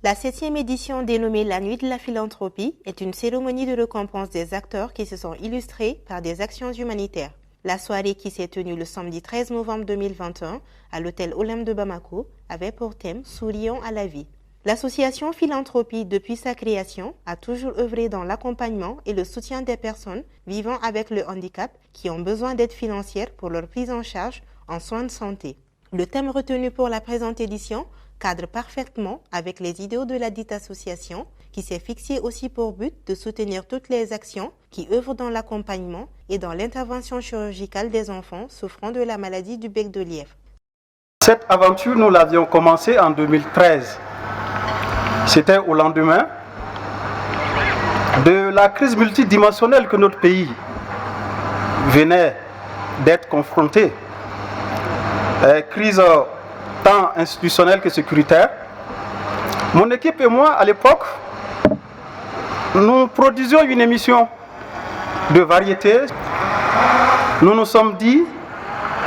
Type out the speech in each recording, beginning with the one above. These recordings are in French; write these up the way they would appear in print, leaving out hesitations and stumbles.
La 7e édition dénommée La Nuit de la Philanthropie est une cérémonie de récompense des acteurs qui se sont illustrés par des actions humanitaires. La soirée qui s'est tenue le samedi 13 novembre 2021 à l'hôtel Olympe de Bamako avait pour thème « Sourions à la vie ». L'association Philanthropie, depuis sa création, a toujours œuvré dans l'accompagnement et le soutien des personnes vivant avec le handicap qui ont besoin d'aide financière pour leur prise en charge en soins de santé. Le thème retenu pour la présente édition cadre parfaitement avec les idéaux de la dite association qui s'est fixé aussi pour but de soutenir toutes les actions qui œuvrent dans l'accompagnement et dans l'intervention chirurgicale des enfants souffrant de la maladie du bec de lièvre. Cette aventure, nous l'avions commencée en 2013. C'était au lendemain de la crise multidimensionnelle que notre pays venait d'être confronté. Crise tant institutionnelle que sécuritaire. Mon équipe et moi, à l'époque, nous produisions une émission de variété. Nous nous sommes dit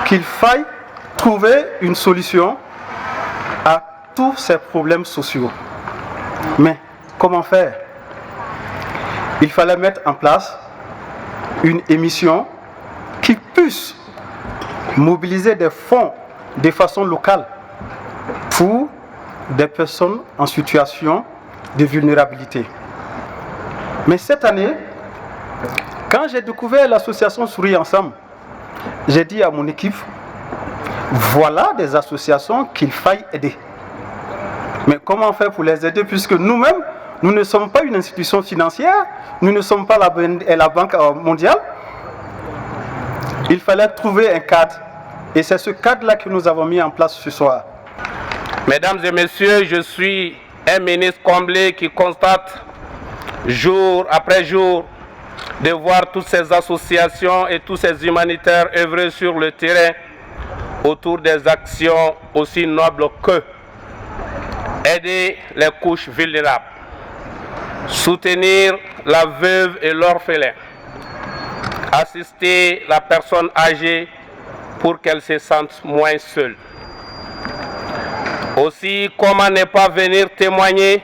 qu'il faille trouver une solution à tous ces problèmes sociaux. Mais comment faire? Il fallait mettre en place une émission qui puisse mobiliser des fonds de façon locale pour des personnes en situation de vulnérabilité. Mais cette année, quand j'ai découvert l'association Souris Ensemble, j'ai dit à mon équipe, voilà des associations qu'il faille aider. Mais comment faire pour les aider puisque nous-mêmes, nous ne sommes pas une institution financière, nous ne sommes pas la Banque mondiale. Il fallait trouver un cadre. Et c'est ce cadre-là que nous avons mis en place ce soir. Mesdames et messieurs, je suis un ministre comblé qui constate jour après jour de voir toutes ces associations et tous ces humanitaires œuvrer sur le terrain autour des actions aussi nobles que aider les couches vulnérables, soutenir la veuve et l'orphelin, assister la personne âgée pour qu'elle se sente moins seule. Aussi, comment ne pas venir témoigner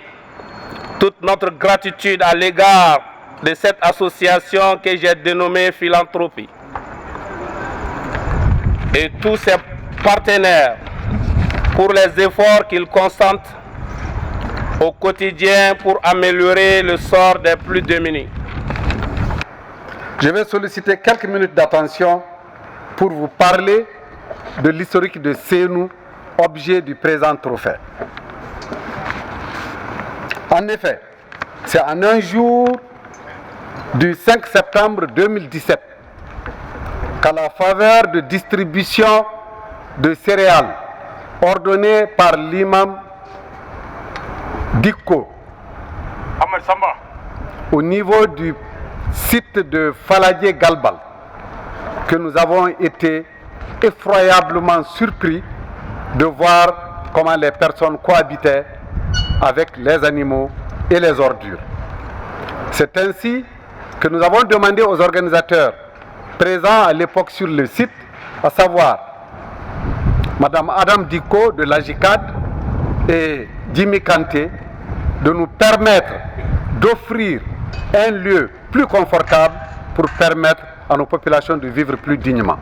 toute notre gratitude à l'égard de cette association que j'ai dénommée Philanthropie et tous ses partenaires pour les efforts qu'ils consentent au quotidien pour améliorer le sort des plus démunis. Je vais solliciter quelques minutes d'attention pour vous parler de l'historique de Seynou, objet du présent trophée. En effet, c'est en un jour du 5 septembre 2017 qu'à la faveur de distribution de céréales ordonnée par l'imam Dikko au niveau du site de Faladje Galbal, que nous avons été effroyablement surpris de voir comment les personnes cohabitaient avec les animaux et les ordures. C'est ainsi que nous avons demandé aux organisateurs présents à l'époque sur le site, à savoir Madame Adam Dikko de l'AGICAD et Jimmy Kanté, de nous permettre d'offrir un lieu plus confortable pour permettre à nos populations de vivre plus dignement.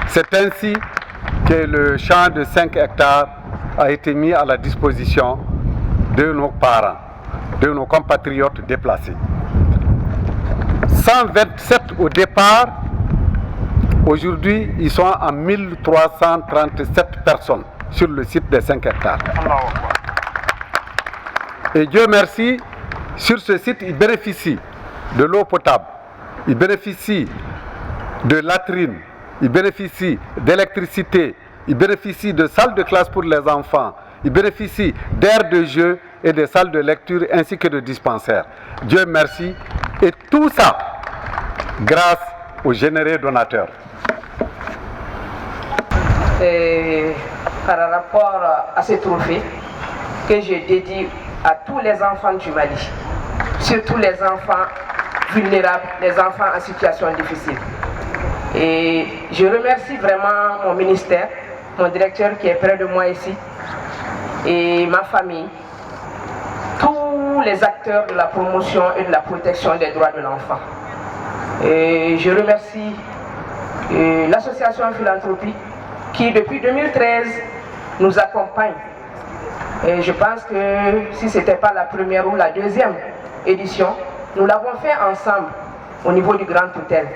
C'est ainsi que le champ de 5 hectares a été mis à la disposition de nos parents, de nos compatriotes déplacés. 127 au départ, aujourd'hui ils sont à 1337 personnes sur le site des 5 hectares. Et Dieu merci, sur ce site ils bénéficient de l'eau potable, ils bénéficient de latrines, ils bénéficient d'électricité, ils bénéficient de salles de classe pour les enfants, ils bénéficient d'aires de jeu et de salles de lecture ainsi que de dispensaires. Dieu merci. Et tout ça grâce aux généreux donateurs. Et par rapport à ce trophée que je dédie à tous les enfants du Mali, surtout les enfants vulnérables, les enfants en situation difficile. Et je remercie vraiment mon ministère, mon directeur qui est près de moi ici, et ma famille, tous les acteurs de la promotion et de la protection des droits de l'enfant. Et je remercie l'association Philanthropie qui depuis 2013 nous accompagne. Et je pense que si ce n'était pas la première ou la deuxième édition, nous l'avons fait ensemble au niveau du Grand Hôtel.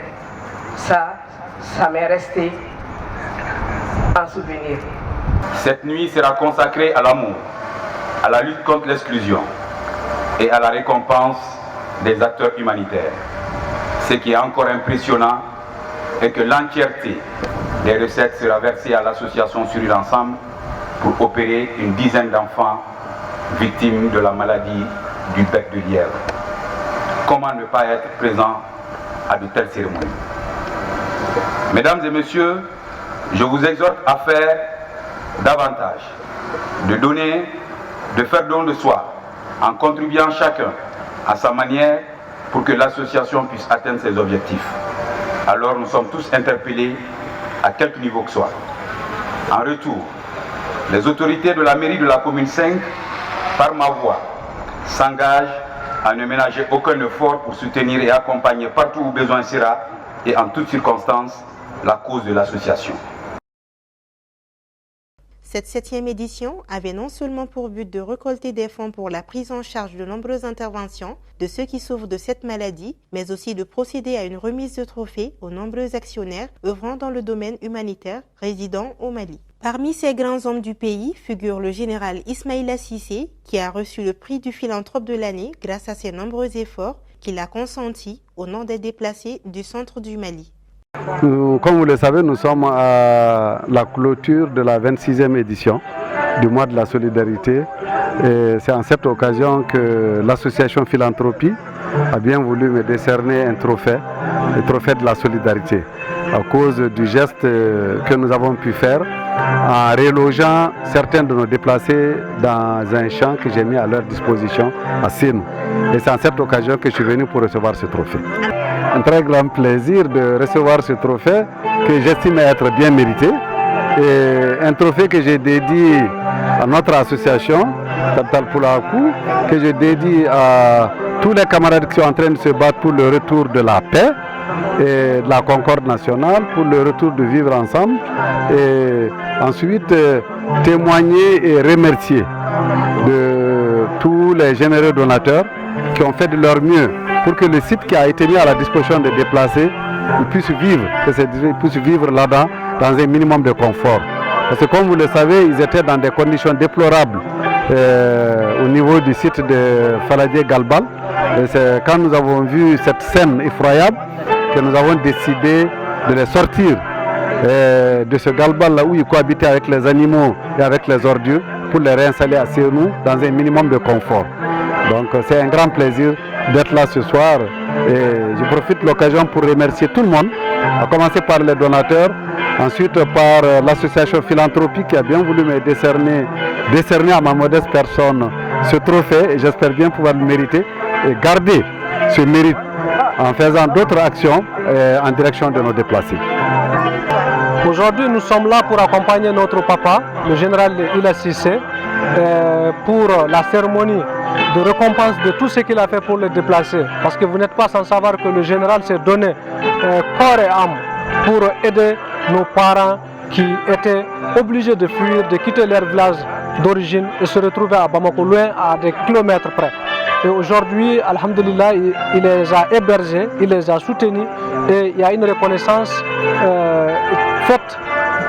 Ça m'est resté en souvenir. Cette nuit sera consacrée à l'amour, à la lutte contre l'exclusion et à la récompense des acteurs humanitaires. Ce qui est encore impressionnant est que l'entièreté des recettes sera versée à l'association Sourire Ensemble pour opérer une dizaine d'enfants victimes de la maladie du bec de lièvre. Comment ne pas être présent à de telles cérémonies? Mesdames et messieurs, je vous exhorte à faire davantage, de donner, de faire don de soi, en contribuant chacun à sa manière pour que l'association puisse atteindre ses objectifs. Alors nous sommes tous interpellés à quelque niveau que soit. En retour, les autorités de la mairie de la commune 5, par ma voix, s'engagent à ne ménager aucun effort pour soutenir et accompagner partout où besoin sera et en toutes circonstances la cause de l'association. Cette 7e édition avait non seulement pour but de récolter des fonds pour la prise en charge de nombreuses interventions de ceux qui souffrent de cette maladie, mais aussi de procéder à une remise de trophées aux nombreux actionnaires œuvrant dans le domaine humanitaire résidant au Mali. Parmi ces grands hommes du pays figure le général Ismaïla Cissé, qui a reçu le prix du philanthrope de l'année grâce à ses nombreux efforts qu'il a consentis au nom des déplacés du centre du Mali. Comme vous le savez, nous sommes à la clôture de la 26e édition du mois de la solidarité. Et c'est en cette occasion que l'association Philanthropie a bien voulu me décerner un trophée, le trophée de la solidarité, à cause du geste que nous avons pu faire en relogeant certains de nos déplacés dans un champ que j'ai mis à leur disposition à Sinou. Et c'est en cette occasion que je suis venu pour recevoir ce trophée. Un très grand plaisir de recevoir ce trophée que j'estime être bien mérité. Et un trophée que j'ai dédié à notre association, Capital Poulakou, que je dédie à tous les camarades qui sont en train de se battre pour le retour de la paix et de la concorde nationale, pour le retour de vivre ensemble. Et ensuite, témoigner et remercier de tous les généreux donateurs qui ont fait de leur mieux pour que le site qui a été mis à la disposition des déplacés puisse vivre, que ces déplacés puissent vivre là-dedans dans un minimum de confort. Parce que comme vous le savez, ils étaient dans des conditions déplorables au niveau du site de Faladier Galbal. Et c'est quand nous avons vu cette scène effroyable que nous avons décidé de les sortir de ce Galbal là où ils cohabitaient avec les animaux et avec les ordures pour les réinstaller à Sinou dans un minimum de confort. Donc c'est un grand plaisir d'être là ce soir et je profite de l'occasion pour remercier tout le monde, à commencer par les donateurs, ensuite par l'association Philanthropie qui a bien voulu me décerner à ma modeste personne ce trophée et j'espère bien pouvoir le mériter et garder ce mérite en faisant d'autres actions en direction de nos déplacés. Aujourd'hui, nous sommes là pour accompagner notre papa, le général Ila Cissé, pour la cérémonie de récompense de tout ce qu'il a fait pour les déplacés. Parce que vous n'êtes pas sans savoir que le général s'est donné corps et âme pour aider nos parents qui étaient obligés de fuir, de quitter leur village d'origine et se retrouver à Bamako, loin à des kilomètres près. Et aujourd'hui, alhamdulillah, il les a hébergés, il les a soutenus et il y a une reconnaissance faite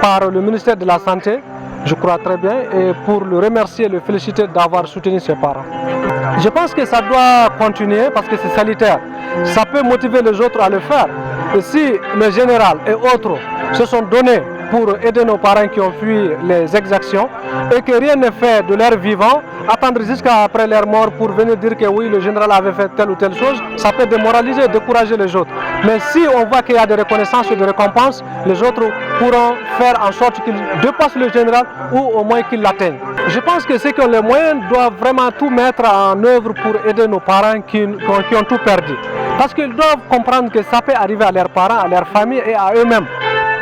par le ministère de la Santé, je crois très bien, et pour le remercier et le féliciter d'avoir soutenu ses parents. Je pense que ça doit continuer parce que c'est sanitaire. Ça peut motiver les autres à le faire. Et si le général et autres se sont donnés pour aider nos parents qui ont fui les exactions et que rien n'est fait de leur vivant, attendre jusqu'à après leur mort pour venir dire que oui, le général avait fait telle ou telle chose, ça peut démoraliser, décourager les autres. Mais si on voit qu'il y a des reconnaissances et des récompenses, les autres pourront faire en sorte qu'ils dépassent le général ou au moins qu'ils l'atteignent. Je pense que ceux qui ont les moyens doivent vraiment tout mettre en œuvre pour aider nos parents qui ont tout perdu. Parce qu'ils doivent comprendre que ça peut arriver à leurs parents, à leur famille et à eux-mêmes.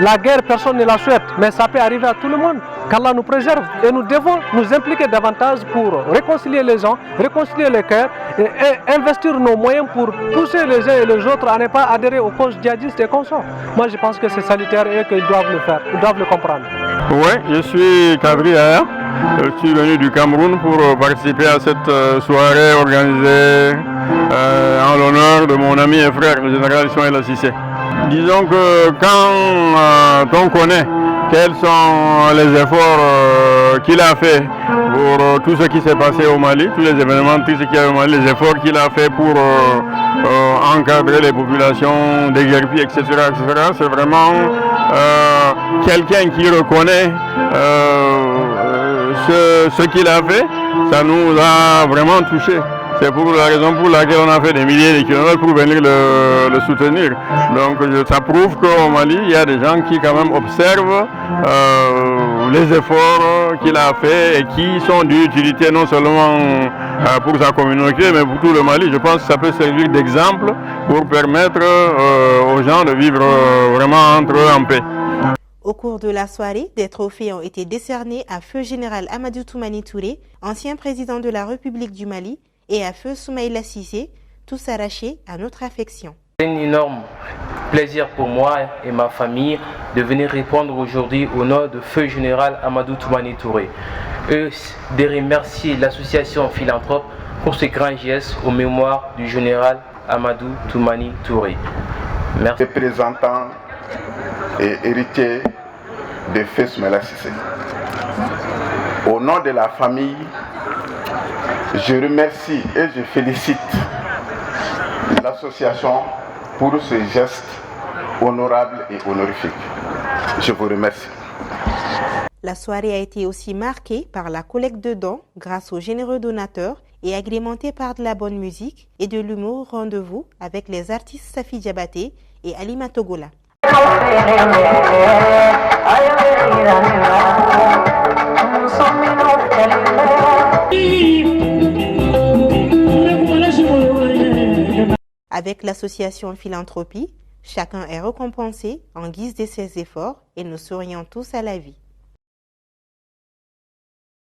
La guerre, personne ne la souhaite, mais ça peut arriver à tout le monde. Qu'Allah nous préserve et nous devons nous impliquer davantage pour réconcilier les gens, réconcilier les cœurs et investir nos moyens pour pousser les uns et les autres à ne pas adhérer aux causes djihadistes et consorts. Moi, je pense que c'est salutaire et qu'ils doivent le faire, ils doivent le comprendre. Oui, je suis Kadri Aya. Je suis venu du Cameroun pour participer à cette soirée organisée en l'honneur de mon ami et frère, le général Ismaïla Cissé. Disons que quand on connaît quels sont les efforts qu'il a fait pour tout ce qui s'est passé au Mali, tous les événements, tout ce qu'il y a au Mali, les efforts qu'il a fait pour encadrer les populations déguerpies, etc., c'est vraiment quelqu'un qui reconnaît ce qu'il a fait. Ça nous a vraiment touchés. C'est pour la raison pour laquelle on a fait des milliers de kilomètres pour venir le soutenir. Donc ça prouve qu'au Mali, il y a des gens qui quand même observent les efforts qu'il a fait et qui sont d'utilité non seulement pour sa communauté, mais pour tout le Mali. Je pense que ça peut servir d'exemple pour permettre aux gens de vivre vraiment entre eux en paix. Au cours de la soirée, des trophées ont été décernés à Feu Général Amadou Toumani Touré, ancien président de la République du Mali, et à Feu Soumaïla Cissé, tous arrachés à notre affection. C'est un énorme plaisir pour moi et ma famille de venir répondre aujourd'hui au nom de Feu Général Amadou Toumani Touré. Et de remercier l'association Philanthrope pour ce grand geste aux mémoires du général Amadou Toumani Touré. Merci. Représentant et héritier de Feu Soumaïla Cissé. Au nom de la famille, je remercie et je félicite l'association pour ce geste honorable et honorifique. Je vous remercie. La soirée a été aussi marquée par la collecte de dons grâce aux généreux donateurs et agrémentée par de la bonne musique et de l'humour au rendez-vous avec les artistes Safi Diabaté et Alima Togola. Avec l'association Philanthropie, chacun est récompensé en guise de ses efforts et nous sourions tous à la vie.